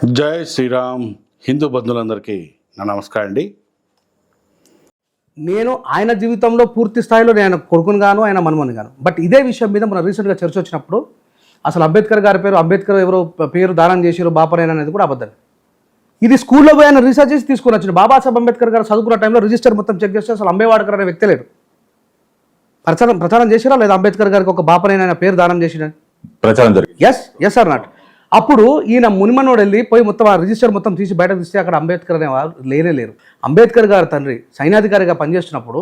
జై శ్రీరామ్. హిందూ బంధువులందరికీ నా నమస్కారం అండి. నేను ఆయన జీవితంలో పూర్తి స్థాయిలో నేను ఆయన కొడుకుని గాను ఆయన మనమని గాను. బట్ ఇదే విషయం మీద మన రీసెంట్గా చర్చ వచ్చినప్పుడు అసలు అంబేద్కర్ గారి పేరు అంబేద్కర్ ఎవరో పేరు దానం చేసారు బాపరేన అనేది కూడా అబద్ధం. ఇది స్కూల్లో పోయి ఆయన రీసెర్చ్ చేసి తీసుకొని వచ్చింది. బాబాసాహెబ్ అంబేద్కర్ గారు చదువుకున్న టైంలో రిజిస్టర్ మొత్తం చెక్ చేస్తే అసలు అంబేవాడకర్ అనే వ్యక్తి లేడు. ప్రచారం చేసిరా లేదా అంబేద్కర్ గారికి ఒక బాపరేన పేరు దానం చేసిన ప్రచారం జరిగింది. ఎస్ ఆర్ నాట్. అప్పుడు ఈయన మునిమనోడు వెళ్ళి పోయి మొత్తం ఆ రిజిస్టర్ మొత్తం తీసి బయటకు తీస్తే అక్కడ అంబేద్కర్ అనేవారు లేరు. అంబేద్కర్ గారు తండ్రి సైన్యాధికారిగా పనిచేస్తున్నప్పుడు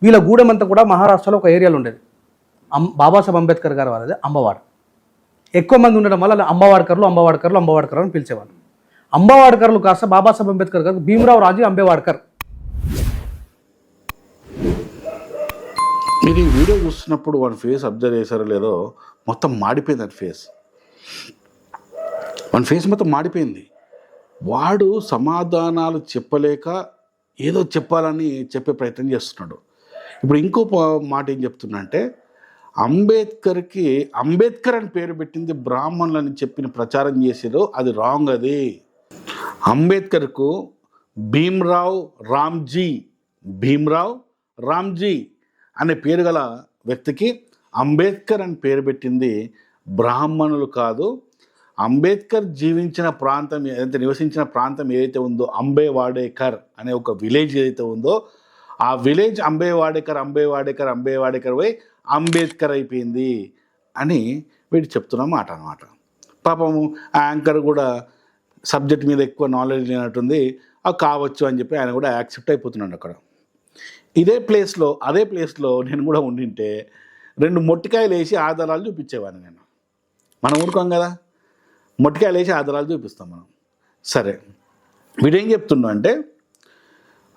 వీళ్ళ గూడెం అంతా కూడా మహారాష్ట్రలో ఒక ఏరియాలో ఉండేది. బాబాసాహెబ్ అంబేద్కర్ గారు వాళ్ళది అంబవాడ. ఎక్కువ మంది ఉండడం వల్ల అంబవాడకర్లు అని పిలిచేవాళ్ళు. అంబవాడకర్లు కాస్త బాబాసాహెబ్ అంబేద్కర్ గారు భీమరావు రాజు అంబేవాడ్కర్. మీరు ఈ వీడియో చూస్తున్నప్పుడు వాడి ఫేస్ అబ్జర్వ్ చేశారో లేదో, మొత్తం మాడిపోయింది. అది వాడి ఫేస్ మొత్తం మాడిపోయింది. వాడు సమాధానాలు చెప్పలేక ఏదో చెప్పాలని చెప్పే ప్రయత్నం చేస్తున్నాడు. ఇప్పుడు ఇంకో మాట ఏం చెప్తున్నా అంటే, అంబేద్కర్ అని పేరు పెట్టింది బ్రాహ్మణులని చెప్పిన ప్రచారం చేసేదో అది రాంగ్. అది అంబేద్కర్కు భీమ్రావ్ రామ్జీ అనే పేరు గల వ్యక్తికి అంబేద్కర్ అని పేరు పెట్టింది బ్రాహ్మణులు కాదు. అంబేద్కర్ జీవించిన ప్రాంతం ఏదైతే నివసించిన ప్రాంతం ఏదైతే ఉందో అంబేవాడేకర్ అనే ఒక విలేజ్ ఏదైతే ఉందో ఆ విలేజ్ అంబేవాడేకర్ పోయి అంబేద్కర్ అయిపోయింది అని వీడు చెప్తున్న మాట అన్నమాట. పాపము ఆ యాంకర్ కూడా సబ్జెక్ట్ మీద ఎక్కువ నాలెడ్జ్ లేనట్టుంది. అవి కావచ్చు అని చెప్పి ఆయన కూడా యాక్సెప్ట్ అయిపోతున్నాడు. అక్కడ అదే ప్లేస్లో నేను కూడా ఉండింటే 2 మొట్టికాయలు వేసి ఆధారాలు చూపించేవాడిని. నేను మనం ఊరుకోం కదా, మొట్టికాయలు వేసి ఆధారాలు చూపిస్తాం మనం. సరే, వీడేం చెప్తున్నా అంటే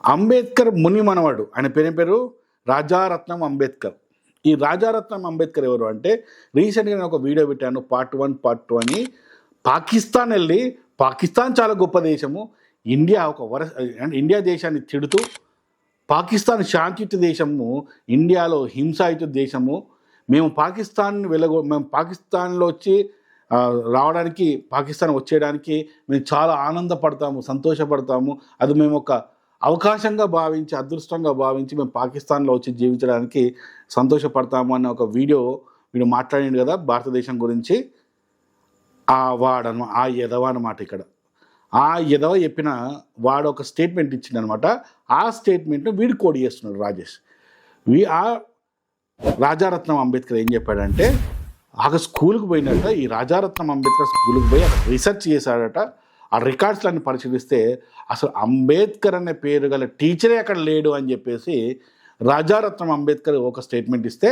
అంబేద్కర్ ముని మనవాడు. ఆయన పేరు రాజారత్నం అంబేద్కర్. ఈ రాజారత్నం అంబేద్కర్ ఎవరు అంటే, రీసెంట్గా నేను ఒక వీడియో పెట్టాను పార్ట్ 1 పార్ట్ 2 అని. పాకిస్తాన్ వెళ్ళి, పాకిస్తాన్ చాలా గొప్ప దేశము, ఇండియా దేశాన్ని తిడుతూ పాకిస్తాన్ శాంతియుత దేశము, ఇండియాలో హింసాయుత దేశము, మేము పాకిస్తాన్లో వచ్చి రావడానికి, పాకిస్తాన్ వచ్చేయడానికి మేము చాలా ఆనందపడతాము, సంతోషపడతాము. అది మేము ఒక అవకాశంగా భావించి, అదృష్టంగా భావించి మేము పాకిస్తాన్లో వచ్చి జీవించడానికి సంతోషపడతాము అన్న ఒక వీడు మాట్లాడిండు కదా భారతదేశం గురించి. ఆ ఎదవ అన్నమాట. ఇక్కడ ఆ ఎదవ చెప్పిన వాడు ఒక స్టేట్మెంట్ ఇచ్చిండనమాట. ఆ స్టేట్మెంట్ను వీడు కోడి చేస్తున్నాడు రాజేష్. ఆ రాజారత్నం అంబేద్కర్ ఏం చెప్పాడంటే, స్కూల్కి పోయినట్ట, ఈ రాజారత్నం అంబేద్కర్ స్కూల్కి పోయి రీసెర్చ్ చేశాడట. ఆ రికార్డ్స్లన్నీ పరిశీలిస్తే అసలు అంబేద్కర్ అనే పేరు గల టీచరే అక్కడ లేడు అని చెప్పేసి రాజారత్నం అంబేద్కర్ ఒక స్టేట్మెంట్ ఇస్తే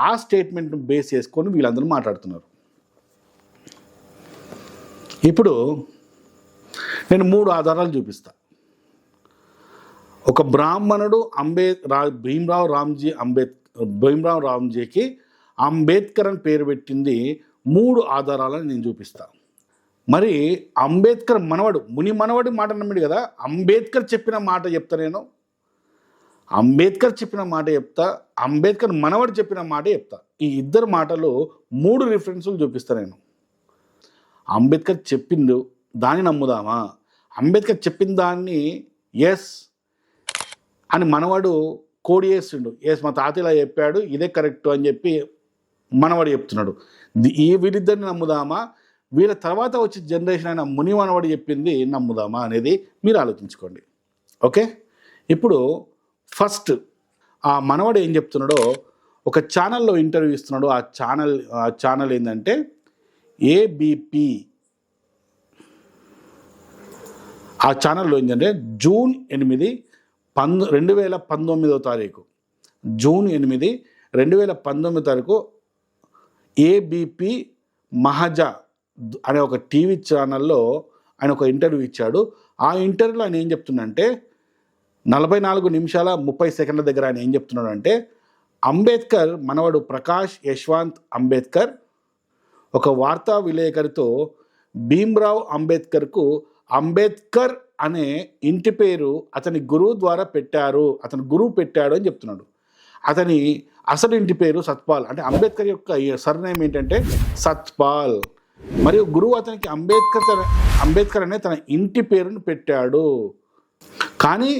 ఆ స్టేట్మెంట్ను బేస్ చేసుకొని వీళ్ళందరూ మాట్లాడుతున్నారు. ఇప్పుడు నేను 3 ఆధారాలు చూపిస్తా. ఒక బ్రాహ్మణుడు భీమ్రావ్ రామ్జీకి అంబేద్కర్ అని పేరు పెట్టింది 3 ఆధారాలను నేను చూపిస్తా. మరి అంబేద్కర్ ముని మనవడి మాట నమ్మిడు కదా, అంబేద్కర్ చెప్పిన మాట చెప్తా. అంబేద్కర్ మనవడు చెప్పిన మాట చెప్తా. ఈ ఇద్దరు మాటలు 3 రిఫరెన్సులు చూపిస్తా నేను. అంబేద్కర్ చెప్పిండు దాన్ని నమ్ముదామా, అంబేద్కర్ చెప్పిన దాన్ని ఎస్ అని మనవాడు కోడి చేస్తుండు, ఎస్ మా తాత ఇలా చెప్పాడు ఇదే కరెక్ట్ అని చెప్పి మనవాడు చెప్తున్నాడు. వీరిద్దరిని నమ్ముదామా, వీళ్ళ తర్వాత వచ్చే జనరేషన్ అయిన ముని మనవాడు చెప్పింది నమ్ముదామా అనేది మీరు ఆలోచించుకోండి. ఓకే, ఇప్పుడు ఫస్ట్ ఆ మనవాడు ఏం చెప్తున్నాడో ఒక ఛానల్లో ఇంటర్వ్యూ ఇస్తున్నాడు. ఆ ఛానల్ ఏంటంటే ఏబిపి. ఆ ఛానల్లో ఏంటంటే జూన్ 8, 2019 ఏబిపి మహజా అనే ఒక టీవీ ఛానల్లో ఆయన ఒక ఇంటర్వ్యూ ఇచ్చాడు. ఆ ఇంటర్వ్యూలో ఆయన ఏం చెప్తున్నాడంటే 44 నిమిషాల 30 సెకండ్ల దగ్గర ఆయన ఏం చెప్తున్నాడు అంటే, అంబేద్కర్ మనవడు ప్రకాష్ యశ్వంత్ అంబేద్కర్ ఒక వార్తా విలేకరితో భీమ్రావ్ అంబేద్కర్కు అంబేద్కర్ అనే ఇంటి పేరు అతని గురువు ద్వారా పెట్టారు, అతని గురువు పెట్టాడు అని చెప్తున్నాడు. అతని అసలు ఇంటి పేరు సత్పాల్. అంటే అంబేద్కర్ యొక్క సర్నేమ్ ఏంటంటే సత్పాల్. మరియు గురువు అతనికి అంబేద్కర్ అనే తన ఇంటి పేరును పెట్టాడు. కానీ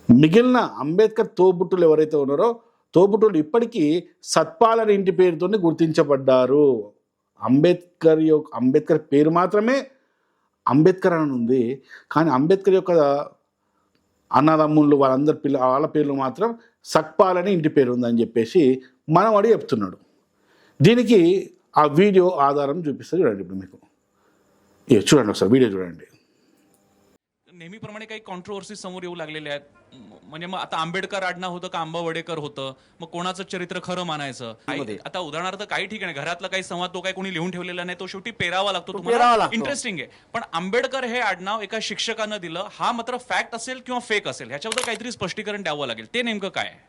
మిగిలిన అంబేద్కర్ తోబుట్టులు ఎవరైతే ఉన్నారో తోబుట్టులు ఇప్పటికీ సత్పాల్ అనే ఇంటి పేరుతోనే గుర్తించబడ్డారు. అంబేద్కర్ పేరు మాత్రమే అంబేద్కర్ అని ఉంది, కానీ అంబేద్కర్ యొక్క అన్నదమ్ముళ్ళు వాళ్ళ పేర్లు మాత్రం సత్పాల్ అని ఇంటి పేరు ఉందని చెప్పేసి మనవాడు చెప్తున్నాడు. దీనికి ఆ వీడియో ఆధారం చూపిస్తే చూడండి. ఇప్పుడు మీకు చూడండి, ఒకసారి వీడియో చూడండి. नेहमीप्रमाणे काही कॉन्ट्रोवर्सी समोर येऊ लागलेल्या आहेत. म्हणजे मग आता आंबेडकर आडनाव होतं का आंबा वडेकर होतं, मग कोणाचं चरित्र खरं मानायचं. आता उदाहरणार्थ काही ठिकाणी घरातला काही संवाद तो काही कोणी लिहून ठेवलेला नाही, तो शेवटी पेरावा लागतो. तुम्हाला इंटरेस्टिंग आहे. पण आंबेडकर हे आडनाव एका शिक्षकानं दिलं, हा मात्र फॅक्ट असेल किंवा फेक असेल ह्याच्याबद्दल काहीतरी स्पष्टीकरण द्यावं लागेल. ते नेमकं काय आहे?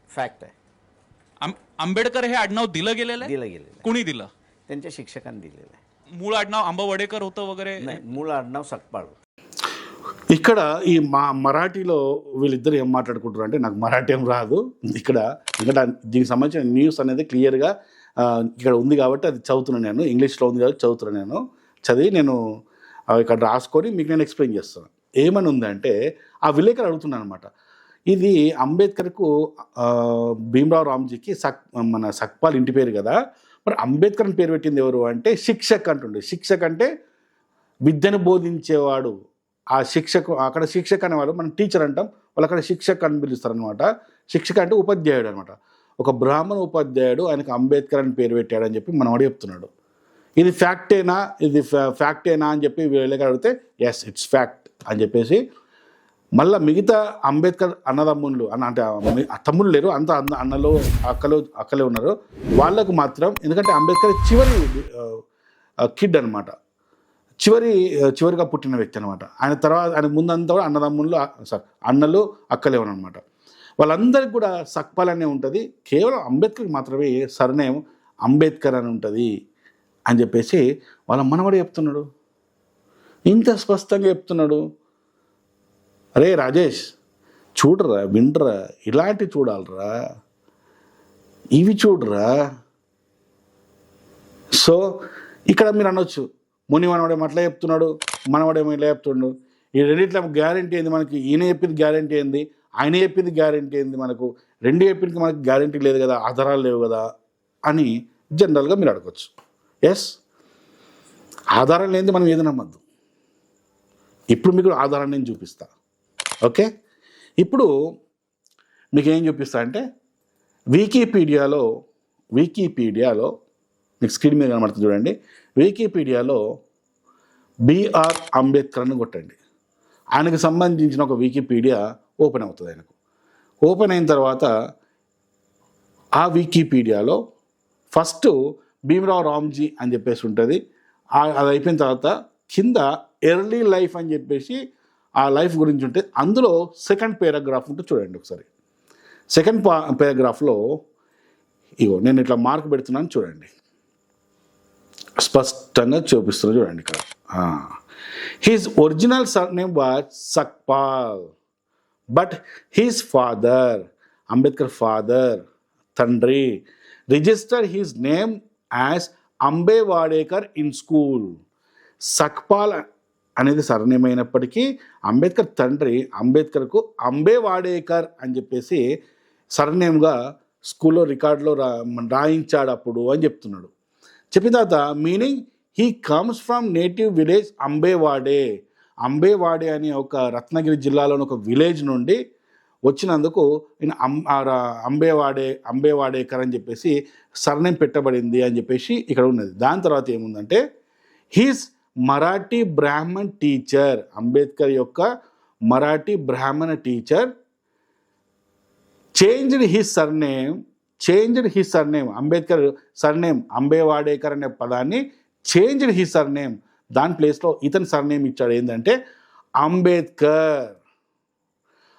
फॅक्ट आहे. आंबेडकर हे आडनाव दिलं गेलेलं आहे. दिलं गेलेलं आहे. कोणी दिलं? त्यांच्या शिक्षकांनी दिलेलं आहे. मूळ आडनाव आंबा वडेकर होतं वगैरे? नाही, मूळ आडनाव सटपाळ. ఇక్కడ ఈ మరాఠీలో వీళ్ళిద్దరు ఏం మాట్లాడుకుంటారు అంటే, నాకు మరాఠీ ఏం రాదు. ఇక్కడ దీనికి సంబంధించిన న్యూస్ అనేది క్లియర్గా ఇక్కడ ఉంది కాబట్టి అది చదువుతున్నాను నేను. ఇంగ్లీష్లో ఉంది కాబట్టి చదువుతున్నాను. చదివి నేను ఇక్కడ రాసుకొని మీకు నేను ఎక్స్ప్లెయిన్ చేస్తాను. ఏమని ఉందంటే, ఆ విలేకరు అడుగుతున్నాను అనమాట, ఇది అంబేద్కర్కు భీమ్రావ్ రామ్జీకి మన సక్పాల్ ఇంటి పేరు కదా, మరి అంబేద్కర్ అని పేరు పెట్టింది ఎవరు అంటే శిక్షక్ అంటుండే. శిక్షక్ అంటే విద్యను బోధించేవాడు. ఆ శిక్షకు అక్కడ శిక్షక్ అనేవాళ్ళు మనం టీచర్ అంటాం, వాళ్ళు అక్కడ శిక్షక్ అని పిలుస్తారనమాట. శిక్షక అంటే ఉపాధ్యాయుడు అనమాట. ఒక బ్రాహ్మణ ఉపాధ్యాయుడు ఆయనకు అంబేద్కర్ అని పేరు పెట్టాడని చెప్పి మనవాడు చెప్తున్నాడు. ఇది ఫ్యాక్టేనా అని చెప్పి వీళ్ళకి అడిగితే ఎస్ ఇట్స్ ఫ్యాక్ట్ అని చెప్పేసి, మళ్ళీ మిగతా అంబేద్కర్ అన్నదమ్ముళ్ళు అంటే తమ్ముళ్ళు లేరు, అంత అన్నలు అక్కలే ఉన్నారు. వాళ్ళకు మాత్రం, ఎందుకంటే అంబేద్కర్ చివరి కిడ్ అనమాట, చివరిగా పుట్టిన వ్యక్తి అనమాట. ఆయన ముందంతా కూడా అన్నలు అక్కలే అనమాట. వాళ్ళందరికీ కూడా సక్పాల్ అనే ఉంటుంది. కేవలం అంబేద్కర్కి మాత్రమే సర్నేమ్ అంబేద్కర్ అని ఉంటుంది అని చెప్పేసి వాళ్ళ మనవడు చెప్తున్నాడు. ఇంత స్పష్టంగా చెప్తున్నాడు. అరే రాజేష్, చూడరా, వినరా, ఇలాంటి చూడాలరా, ఇవి చూడరా. సో ఇక్కడ మీరు అనొచ్చు, ముని మనవాడేమో అట్లా చెప్తున్నాడు, మనవాడేమో ఇలా చెప్తున్నాడు. ఈ రెండిట్ల గ్యారెంటీ ఏంది మనకి? ఈయన చెప్పింది గ్యారెంటీ ఏంది, ఆయన చెప్పింది గ్యారెంటీ ఏంది? మనకు రెండు చెప్పింది మనకి గ్యారెంటీ లేదు కదా, ఆధారాలు లేవు కదా అని జనరల్గా మీరు అడగచ్చు. ఎస్, ఆధారం లేనిది మనం ఏది నమ్మద్దు. ఇప్పుడు మీకు ఆధారాన్ని నేను చూపిస్తా. ఓకే, ఇప్పుడు మీకు ఏం చూపిస్తా అంటే, వికీపీడియాలో మీకు స్క్రీన్ మీద కనబడుతుంది చూడండి. వికీపీడియాలో బిఆర్ అంబేద్కర్ అని కొట్టండి. ఆయనకు సంబంధించిన ఒక వికీపీడియా ఓపెన్ అవుతుంది. ఆయనకు ఓపెన్ అయిన తర్వాత ఆ వికీపీడియాలో ఫస్ట్ భీమ్రావ్ రామ్జీ అని చెప్పేసి ఉంటుంది. అది అయిపోయిన తర్వాత కింద ఎర్లీ లైఫ్ అని చెప్పేసి ఆ లైఫ్ గురించి ఉంటే అందులో సెకండ్ పారాగ్రాఫ్ ఉంటుంది. చూడండి ఒకసారి. సెకండ్ పారాగ్రాఫ్లో ఇగో నేను ఇట్లా మార్క్ పెడుతున్నాను చూడండి, స్పష్టంగా చూపిస్తున్నా చూడండి ఇక్కడ. His original surname was Sakpal, but his father, Ambedkar father, తండ్రి, register his name as Ambavadekar in school. Sakpal అనేది సర్నేమ్ అయినప్పటికీ అంబేద్కర్ తండ్రి అంబేద్కర్కు అంబే వాడేకర్ అని చెప్పేసి సర్నేమ్గా స్కూల్లో రికార్డులో రాయించాడు అప్పుడు అని చెప్తున్నాడు. చెప్పిన తర్వాత meaning he comes from native village Ambavade అనే ఒక రత్నగిరి జిల్లాలోని ఒక విలేజ్ నుండి వచ్చినందుకు ఈయన అంబేవాడేకర్ అని చెప్పేసి సర్నేమ్ పెట్టబడింది అని చెప్పేసి ఇక్కడ ఉన్నది. దాని తర్వాత ఏముందంటే, హీస్ మరాఠీ బ్రాహ్మణ్ టీచర్, అంబేద్కర్ యొక్క మరాఠీ బ్రాహ్మణ teacher changed his surname Ambedkar surname Ambavadekar అనే పదాన్ని చేంజ్డ్ హిస్ సర్నేమ్, దాని ప్లేస్లో ఇతని సర్నేమ్ ఇచ్చాడు. ఏంటంటే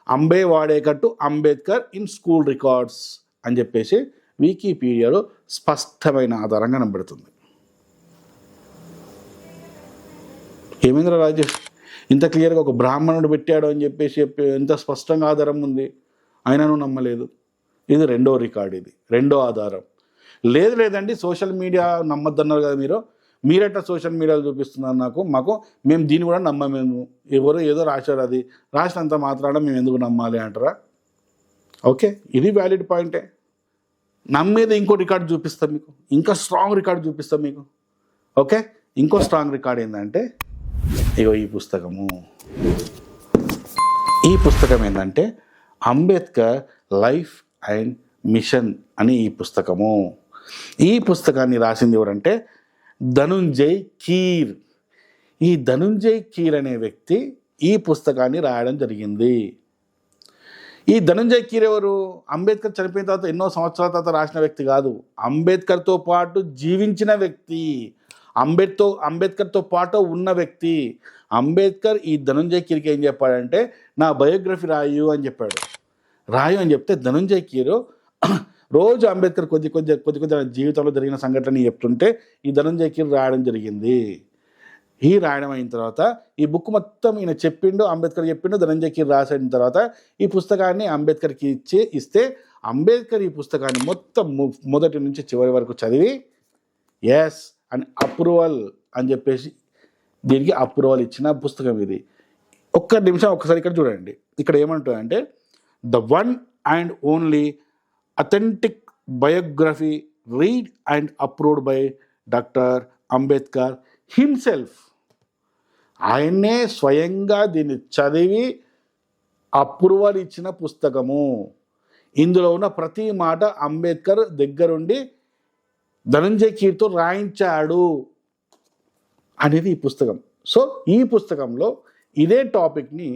Ambavadekar to Ambedkar in school records అని చెప్పేసి వికీపీడియాలో స్పష్టమైన ఆధారం కనబడుతుంది. ఏమేంద్ర రాజేష్, ఇంత క్లియర్గా ఒక బ్రాహ్మణుడు పెట్టాడు అని చెప్పేసి ఎంత స్పష్టంగా ఆధారం ఉంది, అయినా నువ్వు నమ్మలేదు. ఇది రెండో రికార్డ్, ఇది రెండో ఆధారం. లేదండి సోషల్ మీడియా నమ్మద్దన్నారు కదా మీరు, మీరెట్లా సోషల్ మీడియాలో చూపిస్తున్నారు మాకు మేము దీన్ని కూడా నమ్మమేము, ఎవరో ఏదో రాశారు, అది రాసినంత మాత్రాన మేము ఎందుకు నమ్మాలి అంటారా? ఓకే, ఇది వ్యాలిడ్ పాయింటే. నమ్మేది ఇంకో రికార్డు చూపిస్తాం మీకు, ఇంకా స్ట్రాంగ్ రికార్డు చూపిస్తాం మీకు. ఓకే, ఇంకో స్ట్రాంగ్ రికార్డ్ ఏంటంటే ఇగో ఈ పుస్తకము. ఈ పుస్తకం ఏంటంటే అంబేద్కర్ లైఫ్ అండ్ మిషన్ అని ఈ పుస్తకము. ఈ పుస్తకాన్ని రాసింది ఎవరంటే ధనుంజయ్ కీర్. ఈ ధనుంజయ్ కీర్ అనే వ్యక్తి ఈ పుస్తకాన్ని రాయడం జరిగింది. ఈ ధనుంజయ్ కీర్ ఎవరు? అంబేద్కర్ చనిపోయిన తర్వాత ఎన్నో సంవత్సరాల తర్వాత రాసిన వ్యక్తి కాదు, అంబేద్కర్తో పాటు జీవించిన వ్యక్తి, అంబేద్కర్తో పాటు ఉన్న వ్యక్తి. అంబేద్కర్ ఈ ధనుంజయ్ కీర్కి ఏం చెప్పాడంటే నా బయోగ్రఫీ రాయు అని చెప్పాడు. రాయు అని చెప్తే ధనుంజయ్ కీరు రోజు అంబేద్కర్ కొద్ది జీవితంలో జరిగిన సంఘటనని చెప్తుంటే ఈ ధనుంజయ్ కీర్ రాయడం జరిగింది. ఈ రాయడం అయిన తర్వాత ఈ బుక్ మొత్తం ఈయన చెప్పిండు, అంబేద్కర్ చెప్పిండు, ధనంజయ్ కీర్ రాసిన తర్వాత ఈ పుస్తకాన్ని అంబేద్కర్కి ఇస్తే అంబేద్కర్ ఈ పుస్తకాన్ని మొత్తం మొదటి నుంచి చివరి వరకు చదివి ఎస్ అని అప్రూవల్ అని చెప్పేసి దీనికి అప్రూవల్ ఇచ్చిన పుస్తకం ఇది. ఒక్క నిమిషం ఒక్కసారి ఇక్కడ చూడండి. ఇక్కడ ఏమంటుందంటే the one and only authentic biography read and approved by doctor Ambedkar himself. ఆయన్నే స్వయంగా దీన్ని చదివి అప్రూవల్ ఇచ్చిన పుస్తకము. ఇందులో ఉన్న ప్రతి మాట అంబేద్కర్ దగ్గరుండి ధనంజయ్ కీర్తో రాయించాడు అనేది ఈ పుస్తకం. సో ఈ పుస్తకంలో ఇదే టాపిక్ని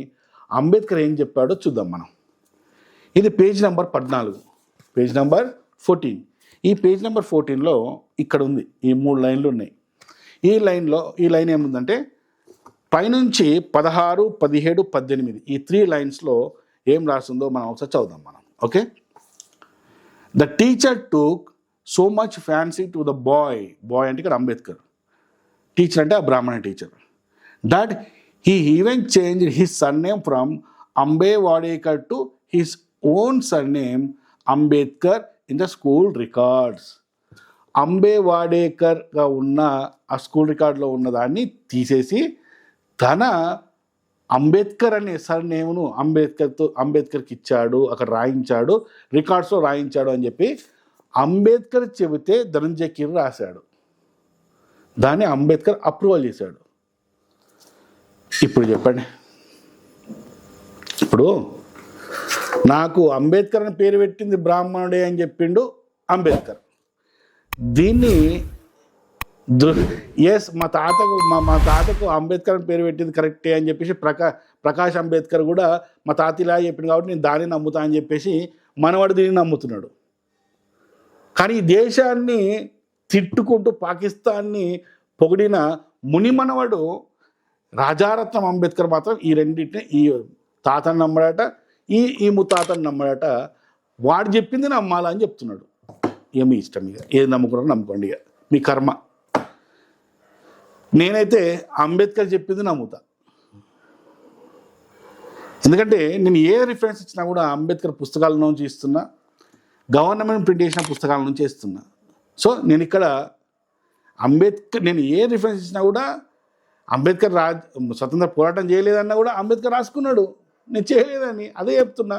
అంబేద్కర్ ఏం చెప్పాడో చూద్దాం మనం. ఇది పేజ్ నెంబర్ 14, పేజ్ నెంబర్ 14. ఈ పేజ్ నెంబర్ 14లో ఇక్కడ ఉంది, ఈ 3 లైన్లు ఉన్నాయి. ఈ లైన్ ఏముందంటే పైనుంచి 16, 17, 18 ఈ 3 లైన్స్లో ఏం రాస్తుందో మనం ఒకసారి చదువుదాం మనం. Okay, the teacher took so much fancy to the boy అంటే ఇక్కడ అంబేద్కర్, టీచర్ అంటే ఆ బ్రాహ్మణ teacher, that he even change his surname from Ambavadekar to his own surname Ambedkar in the school records. అంబేవాడేకర్గా ఉన్న ఆ స్కూల్ రికార్డులో ఉన్నదాన్ని తీసేసి తన అంబేద్కర్ అనే సర్నేమ్ను అంబేద్కర్కి ఇచ్చాడు, అక్కడ రాయించాడు, రికార్డ్స్లో రాయించాడు అని చెప్పి అంబేద్కర్ చెబితే ధనంజయ్ కీర్ రాశాడు. దాన్ని అంబేద్కర్ అప్రూవల్ చేశాడు. ఇప్పుడు చెప్పండి, ఇప్పుడు నాకు అంబేద్కర్ అని పేరు పెట్టింది బ్రాహ్మణుడే అని చెప్పిండు అంబేద్కర్. దీన్ని ఎస్ మా తాతకు అంబేద్కర్ అని పేరు పెట్టింది కరెక్టే అని చెప్పేసి ప్రకాష్ అంబేద్కర్ కూడా మా తాత ఇలా చెప్పింది కాబట్టి నేను దాన్ని నమ్ముతా అని చెప్పేసి మనవాడు దీన్ని నమ్ముతున్నాడు. కానీ ఈ దేశాన్ని తిట్టుకుంటూ పాకిస్తాన్ని పొగిడిన మునిమనవడు రాజారత్నం అంబేద్కర్ మాత్రం ఈ రెండింటిని, ఈ తాతను నమ్మడాట, ఈ ముత్తాతను నమ్మడాట. వాడు చెప్పింది నమ్మాలా అని చెప్తున్నాడు. ఇక మీ ఇష్టం, ఇక ఏది నమ్ముకున్నారో నమ్ముకోండి, ఇక మీ కర్మ. నేనైతే అంబేద్కర్ చెప్పింది నమ్ముతా. ఎందుకంటే నేను ఏ రిఫరెన్స్ ఇచ్చినా కూడా అంబేద్కర్ పుస్తకాల నుంచి ఇస్తున్నా, గవర్నమెంట్ ప్రింట్ చేసిన పుస్తకాల నుంచి ఇస్తున్నా. సో నేను ఇక్కడ నేను ఏ రిఫరెన్స్ ఇచ్చినా కూడా అంబేద్కర్ స్వతంత్ర పోరాటం చేయలేదన్నా కూడా అంబేద్కర్ రాసుకున్నాడు, నేను చేయలేదని అదే చెప్తున్నా.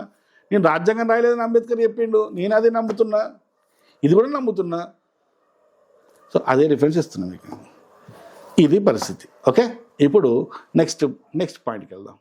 నేను రాజ్యాంగం రాయలేదని అంబేద్కర్ చెప్పిండు, నేను అదే నమ్ముతున్నా, ఇది కూడా నమ్ముతున్నా. సో అదే రిఫరెన్స్ ఇస్తున్నా మీకు. ఇది పరిస్థితి. ఓకే, ఇప్పుడు నెక్స్ట్ పాయింట్కి వెళ్దాం.